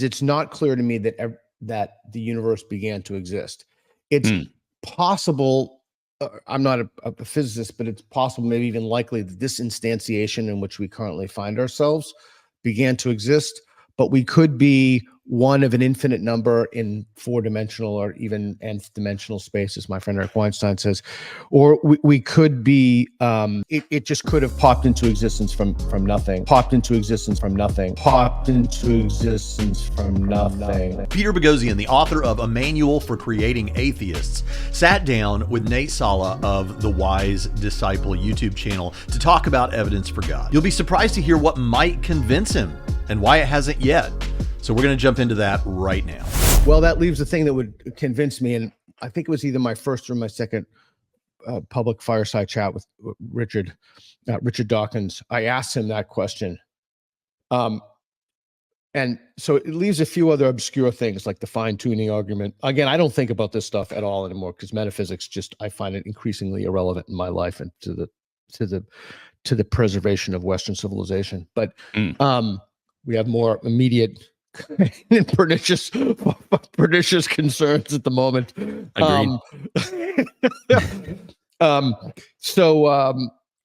It's not clear to me that the universe began to exist. It's possible, I'm not a physicist, but it's possible, maybe even likely, that this instantiation in which we currently find ourselves began to exist, but we could be one of an infinite number in four-dimensional or even nth dimensional space, as my friend Eric Weinstein says, or we could be, it just could have popped into existence from nothing, popped into existence from nothing, popped into existence from nothing. Peter Boghossian, the author of A Manual for Creating Atheists, sat down with Nate Sala of the Wise Disciple YouTube channel to talk about evidence for God. You'll be surprised to hear what might convince him and why it hasn't yet. So we're going to jump into that right now. Well, that leaves the thing that would convince me, and I think it was either my first or my second public fireside chat with Richard Dawkins. I asked him that question. And so it leaves a few other obscure things like the fine-tuning argument. Again, I don't think about this stuff at all anymore because metaphysics I find it increasingly irrelevant in my life and to the preservation of Western civilization. But we have more immediate pernicious concerns at the moment.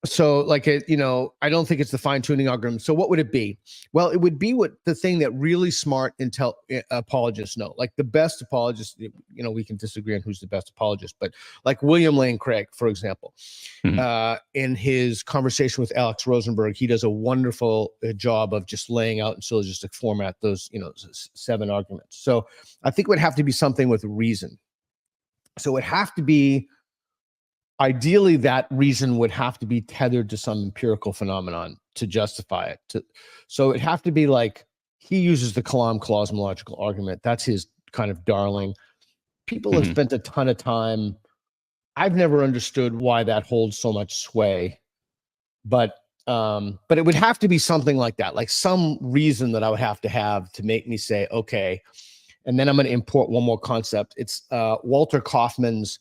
So like, I don't think it's the fine-tuning argument. So what would it be? Well, it would be the thing that really smart apologists know. Like the best apologists, we can disagree on who's the best apologist, but like William Lane Craig, for example, in his conversation with Alex Rosenberg, he does a wonderful job of just laying out in syllogistic format those, 7 arguments. So I think it would have to be something with reason. So it would have to be, ideally, that reason would have to be tethered to some empirical phenomenon to justify it. So it'd have to be like, he uses the kalam cosmological argument. That's his kind of darling. People have spent a ton of time. I've never understood why that holds so much sway, but it would have to be something like that, like some reason that I would have to make me say, okay. And then I'm going to import one more concept. It's Walter Kaufman's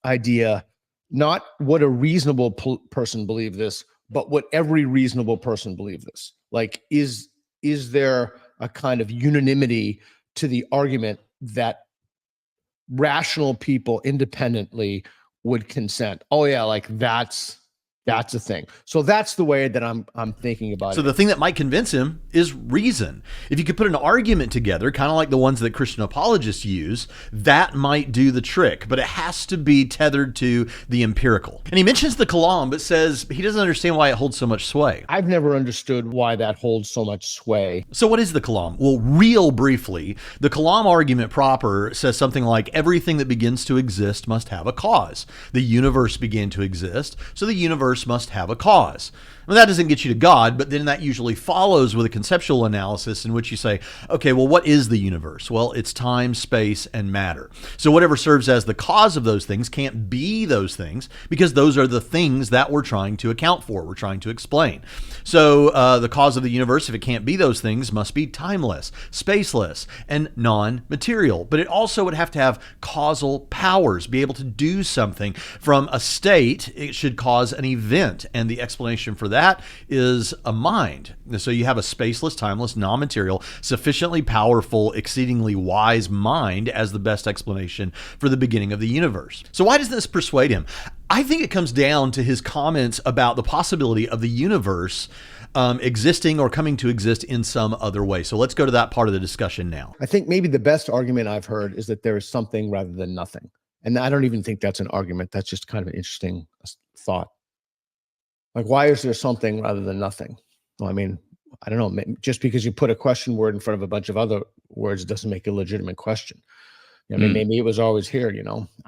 idea, not what a reasonable person believe this, but what every reasonable person believe this. Like, is there a kind of unanimity to the argument that rational people independently would consent? Oh yeah, like that's a thing. So that's the way that I'm thinking about it. So the thing that might convince him is reason. If you could put an argument together, kind of like the ones that Christian apologists use, that might do the trick, but it has to be tethered to the empirical. And he mentions the kalam, but says he doesn't understand why it holds so much sway. I've never understood why that holds so much sway. So what is the kalam? Well, real briefly, the kalam argument proper says something like everything that begins to exist must have a cause. The universe began to exist, so the universe must have a cause. Well, that doesn't get you to God, but then that usually follows with a conceptual analysis in which you say, okay, well, what is the universe? Well, it's time, space, and matter. So whatever serves as the cause of those things can't be those things because those are the things that we're trying to account for, we're trying to explain. So the cause of the universe, if it can't be those things, must be timeless, spaceless, and non-material. But it also would have to have causal powers, be able to do something from a state. It should cause an event, and the explanation for that is a mind. So you have a spaceless, timeless, non-material, sufficiently powerful, exceedingly wise mind as the best explanation for the beginning of the universe. So why does this persuade him? I think it comes down to his comments about the possibility of the universe existing or coming to exist in some other way. So let's go to that part of the discussion now. I think maybe the best argument I've heard is that there is something rather than nothing. And I don't even think that's an argument. That's just kind of an interesting thought. Like, why is there something rather than nothing? Well, I mean, I don't know. Just because you put a question word in front of a bunch of other words doesn't make a legitimate question. I mean, maybe it was always here, I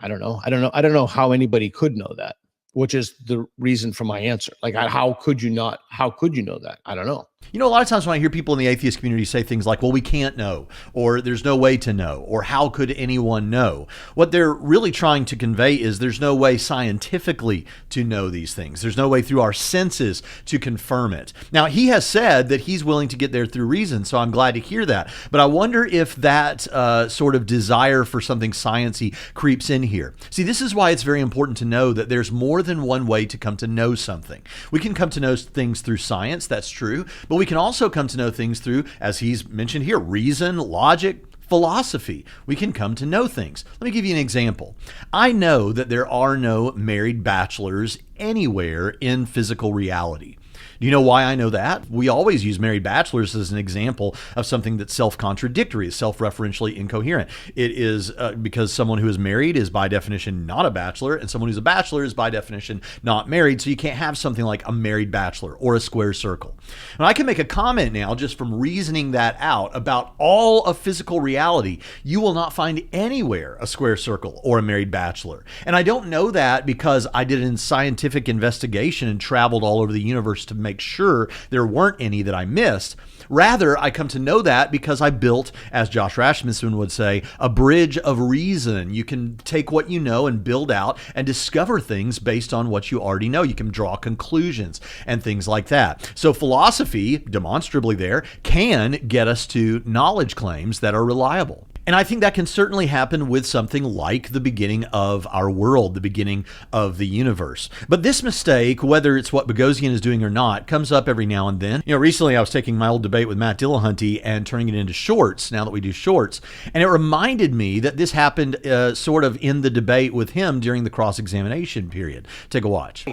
don't know. I don't know how anybody could know that, which is the reason for my answer. Like, how could you know that? I don't know. A lot of times when I hear people in the atheist community say things like, well, we can't know, or there's no way to know, or how could anyone know? What they're really trying to convey is there's no way scientifically to know these things. There's no way through our senses to confirm it. Now, he has said that he's willing to get there through reason, so I'm glad to hear that. But I wonder if that sort of desire for something sciencey creeps in here. See, this is why it's very important to know that there's more than one way to come to know something. We can come to know things through science, that's true, but But we can also come to know things through, as he's mentioned here, reason, logic, philosophy. We can come to know things. Let me give you an example. I know that there are no married bachelors anywhere in physical reality. Do you know why I know that? We always use married bachelors as an example of something that's self-contradictory, is self-referentially incoherent. It is because someone who is married is by definition not a bachelor, and someone who's a bachelor is by definition not married. So you can't have something like a married bachelor or a square circle. And I can make a comment now just from reasoning that out about all of physical reality. You will not find anywhere a square circle or a married bachelor. And I don't know that because I did a scientific investigation and traveled all over the universe to make sure there weren't any that I missed. Rather, I come to know that because I built, as Josh Rasmussen would say, a bridge of reason. You can take what you know and build out and discover things based on what you already know. You can draw conclusions and things like that. So philosophy, demonstrably there, can get us to knowledge claims that are reliable. And I think that can certainly happen with something like the beginning of our world, the beginning of the universe. But this mistake, whether it's what Boghossian is doing or not, comes up every now and then. Recently I was taking my old debate with Matt Dillahunty and turning it into shorts, now that we do shorts. And it reminded me that this happened sort of in the debate with him during the cross-examination period. Take a watch.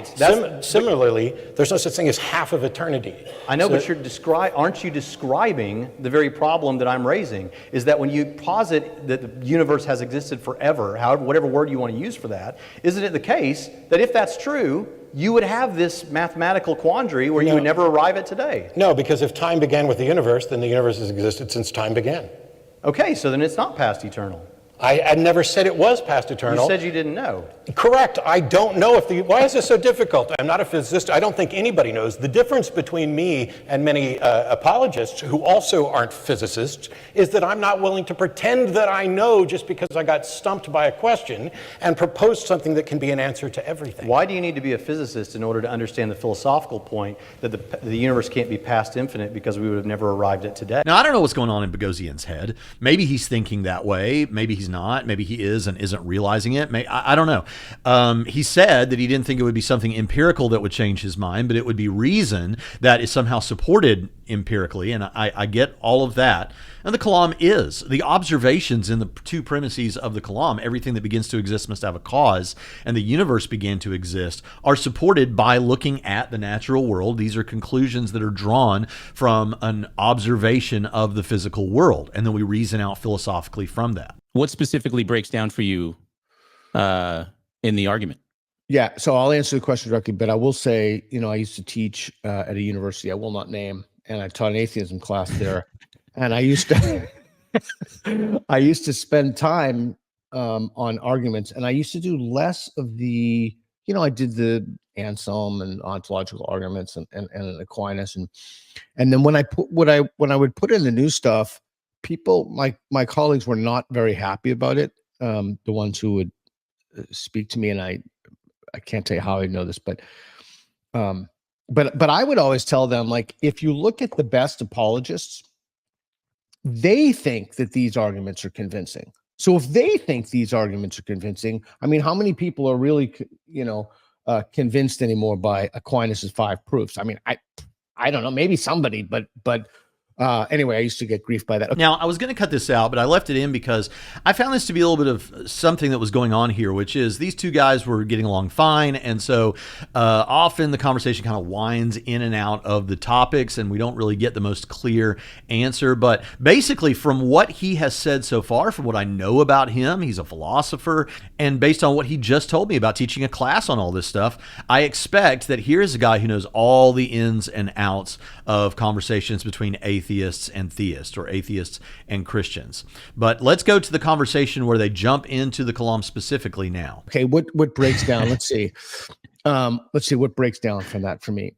Similarly, there's no such thing as half of eternity. I know, but aren't you describing the very problem that I'm raising? Is that when you posit that the universe has existed forever, however, whatever word you want to use for that, isn't it the case that if that's true, you would have this mathematical quandary where you would never arrive at today? No, because if time began with the universe, then the universe has existed since time began. Okay, so then it's not past eternal. I never said it was past eternal. You said you didn't know. Correct. I don't know if why is this so difficult? I'm not a physicist. I don't think anybody knows. The difference between me and many apologists who also aren't physicists is that I'm not willing to pretend that I know just because I got stumped by a question and proposed something that can be an answer to everything. Why do you need to be a physicist in order to understand the philosophical point that the universe can't be past infinite because we would have never arrived at today? Now, I don't know what's going on in Boghossian's head. Maybe he's thinking that way. Maybe he's not. Maybe he is and isn't realizing it. I don't know. He said that he didn't think it would be something empirical that would change his mind, but it would be reason that is somehow supported empirically, and I get all of that. And the kalam is. The observations in the two premises of the kalam, everything that begins to exist must have a cause, and the universe began to exist, are supported by looking at the natural world. These are conclusions that are drawn from an observation of the physical world, and then we reason out philosophically from that. What specifically breaks down for you in the argument? Yeah, so I'll answer the question directly, but I will say, I used to teach at a university I will not name, and I taught an atheism class there, and I used to spend time on arguments, and I used to do less of the, I did the Anselm and ontological arguments and Aquinas, and then when I would put in the new stuff, people, my colleagues were not very happy about it. The ones who would speak to me, and I can't tell you how I know this, but I would always tell them, like, if you look at the best apologists, they think that these arguments are convincing. So if they think these arguments are convincing, I mean, how many people are really, convinced anymore by Aquinas's 5 proofs? I mean, I don't know, maybe somebody, but anyway, I used to get grief by that. Okay. Now, I was going to cut this out, but I left it in because I found this to be a little bit of something that was going on here, which is these two guys were getting along fine. And so often the conversation kind of winds in and out of the topics, and we don't really get the most clear answer. But basically, from what he has said so far, from what I know about him, he's a philosopher. And based on what he just told me about teaching a class on all this stuff, I expect that here's a guy who knows all the ins and outs of conversations between atheists and theists, or atheists and Christians. But let's go to the conversation where they jump into the kalam specifically now. Okay, what breaks down? Let's see. What breaks down from that for me.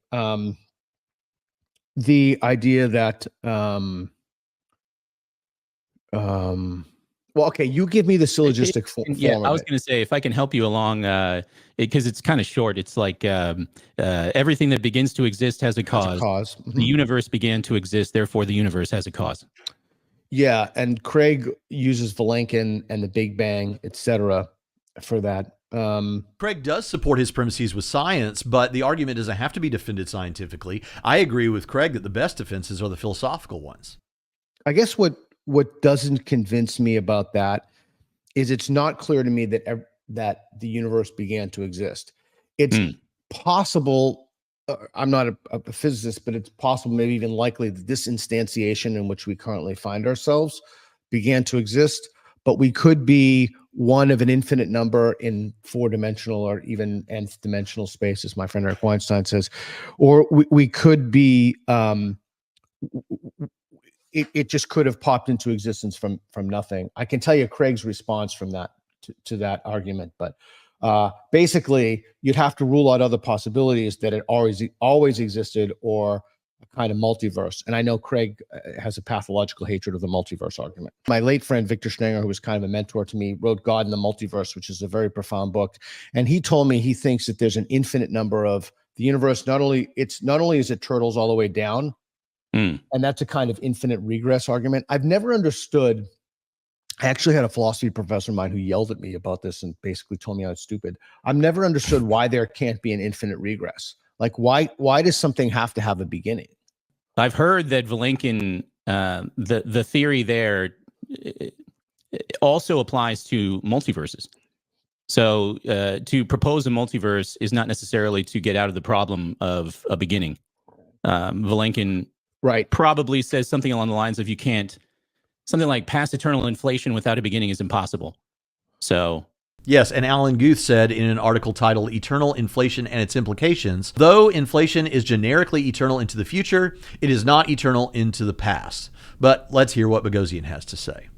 The idea that well, okay, you give me the syllogistic form. Yeah, I was going to say, if I can help you along, because it's kind of short. It's like everything that begins to exist has a cause. Mm-hmm. The universe began to exist, therefore the universe has a cause. Yeah, and Craig uses Vilenkin and the Big Bang, etc., for that. Craig does support his premises with science, but the argument doesn't have to be defended scientifically. I agree with Craig that the best defenses are the philosophical ones. I guess what doesn't convince me about that is it's not clear to me that the universe began to exist. It's possible. I'm not a physicist, but it's possible, maybe even likely, that this instantiation in which we currently find ourselves began to exist. But we could be one of an infinite number in 4-dimensional or even nth dimensional space, as my friend Eric Weinstein says, or we could be. It just could have popped into existence from nothing. I can tell you Craig's response from that to that argument, but basically you'd have to rule out other possibilities that it always existed, or a kind of multiverse. And I know Craig has a pathological hatred of the multiverse argument. My late friend Victor Stenger, who was kind of a mentor to me, wrote God in the Multiverse, which is a very profound book. And he told me he thinks that there's an infinite number of the universe. Not only is it turtles all the way down, and that's a kind of infinite regress argument. I've never understood. I actually had a philosophy professor of mine who yelled at me about this and basically told me I was stupid. I've never understood why there can't be an infinite regress. Like, why does something have to have a beginning? I've heard that Vilenkin, the theory there also applies to multiverses. So to propose a multiverse is not necessarily to get out of the problem of a beginning. Vilenkin probably says something along the lines of something like past eternal inflation without a beginning is impossible. So yes, and Alan Guth said in an article titled Eternal Inflation and Its Implications, though inflation is generically eternal into the future, it is not eternal into the past. But let's hear what Boghossian has to say.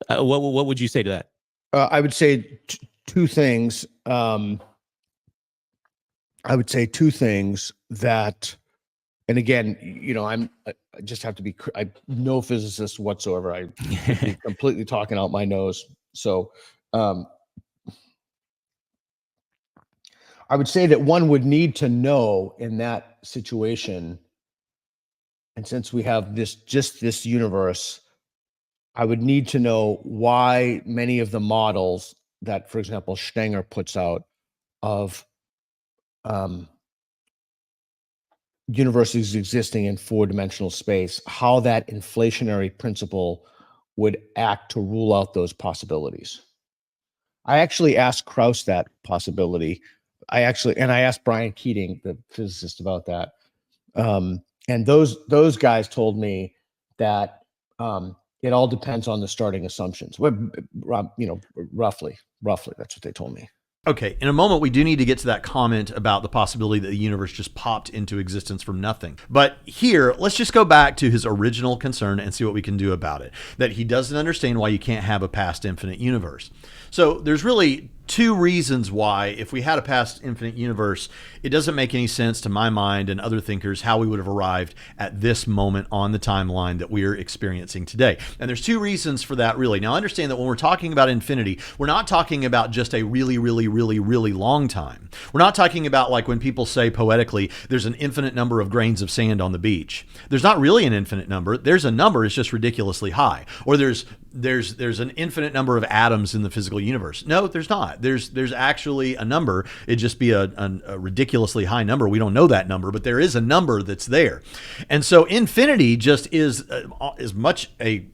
What would you say to that? I would say two things. I would say two things that, and again, I just have to be, I'm no physicist whatsoever. I could be completely talking out my nose. So I would say that one would need to know in that situation, and since we have this universe, I would need to know why many of the models that, for example, Stenger puts out of universes existing in 4-dimensional space, how that inflationary principle would act to rule out those possibilities. I actually asked Krauss that possibility. I asked Brian Keating, the physicist, about that. And those guys told me that it all depends on the starting assumptions. Well, roughly, that's what they told me. Okay, in a moment, we do need to get to that comment about the possibility that the universe just popped into existence from nothing. But here, let's just go back to his original concern and see what we can do about it. That he doesn't understand why you can't have a past infinite universe. So there's really two reasons why, if we had a past infinite universe, it doesn't make any sense to my mind and other thinkers how we would have arrived at this moment on the timeline that we're experiencing today. And there's two reasons for that, really. Now, understand that when we're talking about infinity, we're not talking about just a really, really, really, really long time. We're not talking about like when people say poetically, there's an infinite number of grains of sand on the beach. There's not really an infinite number. There's a number, it's just ridiculously high. Or there's an infinite number of atoms in the physical universe. No, there's not. There's actually a number. It'd just be a ridiculously high number. We don't know that number, but there is a number that's there. And so infinity just is as much a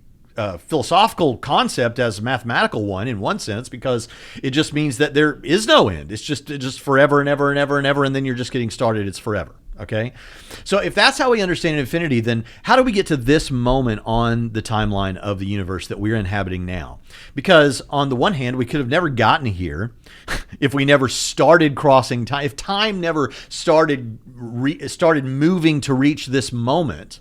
philosophical concept as a mathematical one in one sense, because it just means that there is no end. It's just forever and ever and ever and ever, and then you're just getting started. It's forever. Okay. So if that's how we understand infinity, then how do we get to this moment on the timeline of the universe that we're inhabiting now? Because on the one hand, we could have never gotten here if we never started crossing time, if time never started moving to reach this moment.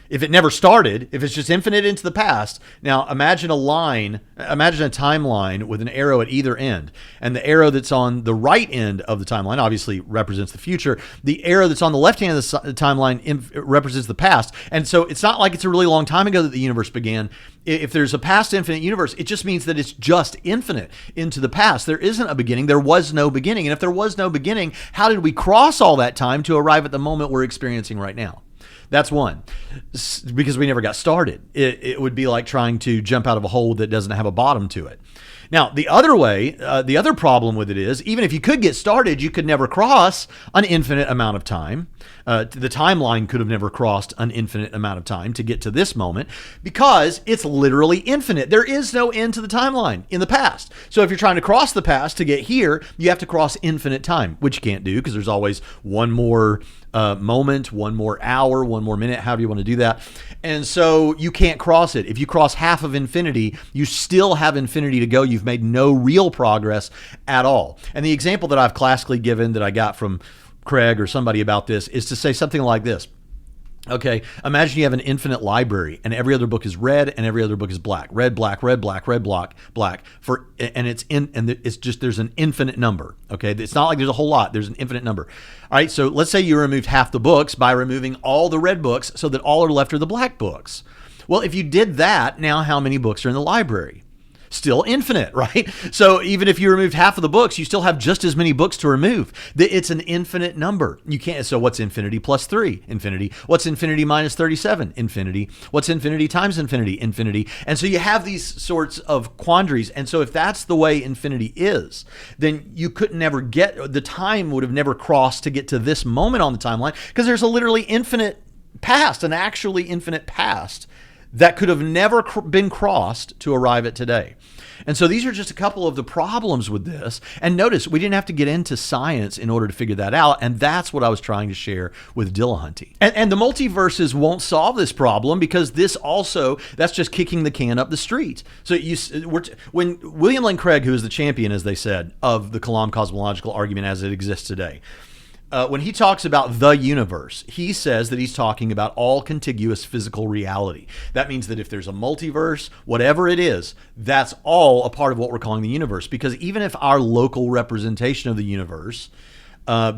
If it never started, if it's just infinite into the past, now imagine a timeline with an arrow at either end. And the arrow that's on the right end of the timeline obviously represents the future. The arrow that's on the left hand of the timeline represents the past. And so it's not like it's a really long time ago that the universe began. If there's a past infinite universe, it just means that it's just infinite into the past. There isn't a beginning. There was no beginning. And if there was no beginning, how did we cross all that time to arrive at the moment we're experiencing right now? That's one, because we never got started. It would be like trying to jump out of a hole that doesn't have a bottom to it. Now, the other way, the other problem with it is, even if you could get started, you could never cross an infinite amount of time. The timeline could have never crossed an infinite amount of time to get to this moment because it's literally infinite. There is no end to the timeline in the past. So if you're trying to cross the past to get here, you have to cross infinite time, which you can't do because there's always one more moment, one more hour, one more minute, however you want to do that. And so you can't cross it. If you cross half of infinity, you still have infinity to go. You've made no real progress at all. And the example that I've classically given that I got from Craig or somebody about this is to say something like this. Okay, imagine you have an infinite library and every other book is red and every other book is black. Red, black, red, black, red, black, black. It's just there's an infinite number. Okay, it's not like there's a whole lot. There's an infinite number. All right, so let's say you removed half the books by removing all the red books so that all are left are the black books. Well, if you did that, now how many books are in the library? Still infinite, right? So even if you removed half of the books, you still have just as many books to remove. It's an infinite number. You can't. So what's infinity plus 3? Infinity. What's infinity minus 37? Infinity. What's infinity times infinity? Infinity. And so you have these sorts of quandaries. And so if that's the way infinity is, then you couldn't never get, the time would have never crossed to get to this moment on the timeline because there's a literally infinite past, an actually infinite past that could have never been crossed to arrive at today. And so these are just a couple of the problems with this. And notice, we didn't have to get into science in order to figure that out. And that's what I was trying to share with Dillahunty. And the multiverses won't solve this problem because this also, that's just kicking the can up the street. So when William Lane Craig, who is the champion, as they said, of the Kalam cosmological argument as it exists today, when he talks about the universe, he says that he's talking about all contiguous physical reality. That means that if there's a multiverse, whatever it is, that's all a part of what we're calling the universe. Because even if our local representation of the universe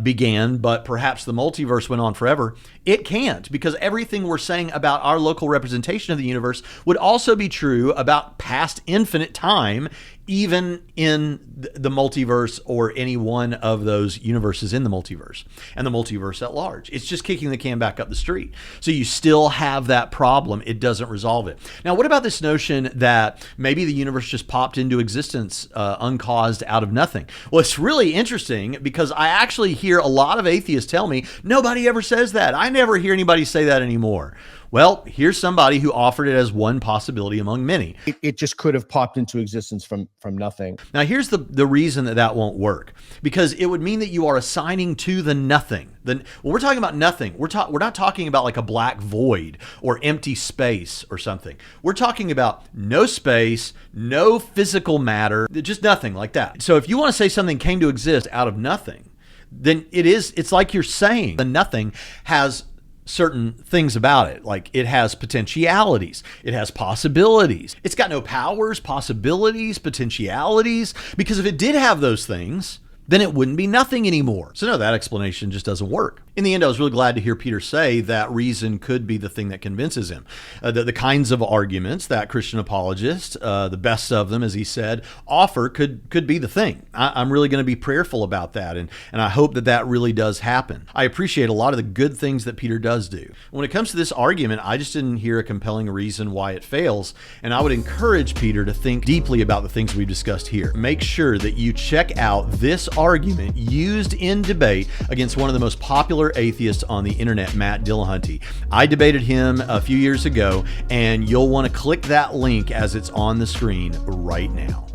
began, but perhaps the multiverse went on forever, it can't, because everything we're saying about our local representation of the universe would also be true about past infinite time, even in the multiverse or any one of those universes in the multiverse and the multiverse at large. It's just kicking the can back up the street. So you still have that problem. It doesn't resolve it. Now, what about this notion that maybe the universe just popped into existence uncaused out of nothing? Well, it's really interesting because I actually hear a lot of atheists tell me, nobody ever says that. I never hear anybody say that anymore. Well, here's somebody who offered it as one possibility among many. It just could have popped into existence from nothing. Now, here's the reason that won't work, because it would mean that you are assigning to the nothing. When we're talking about nothing, we're not talking about like a black void or empty space or something. We're talking about no space, no physical matter, just nothing like that. So if you want to say something came to exist out of nothing, then it's like you're saying the nothing has certain things about it. Like it has potentialities, it has possibilities. It's got no powers, possibilities, potentialities, because if it did have those things, then it wouldn't be nothing anymore. So no, that explanation just doesn't work. In the end, I was really glad to hear Peter say that reason could be the thing that convinces him. The kinds of arguments that Christian apologists, the best of them, as he said, offer could be the thing. I'm really going to be prayerful about that, and I hope that really does happen. I appreciate a lot of the good things that Peter does do. When it comes to this argument, I just didn't hear a compelling reason why it fails, and I would encourage Peter to think deeply about the things we've discussed here. Make sure that you check out this argument used in debate against one of the most popular atheists on the internet, Matt Dillahunty. I debated him a few years ago, and you'll want to click that link as it's on the screen right now.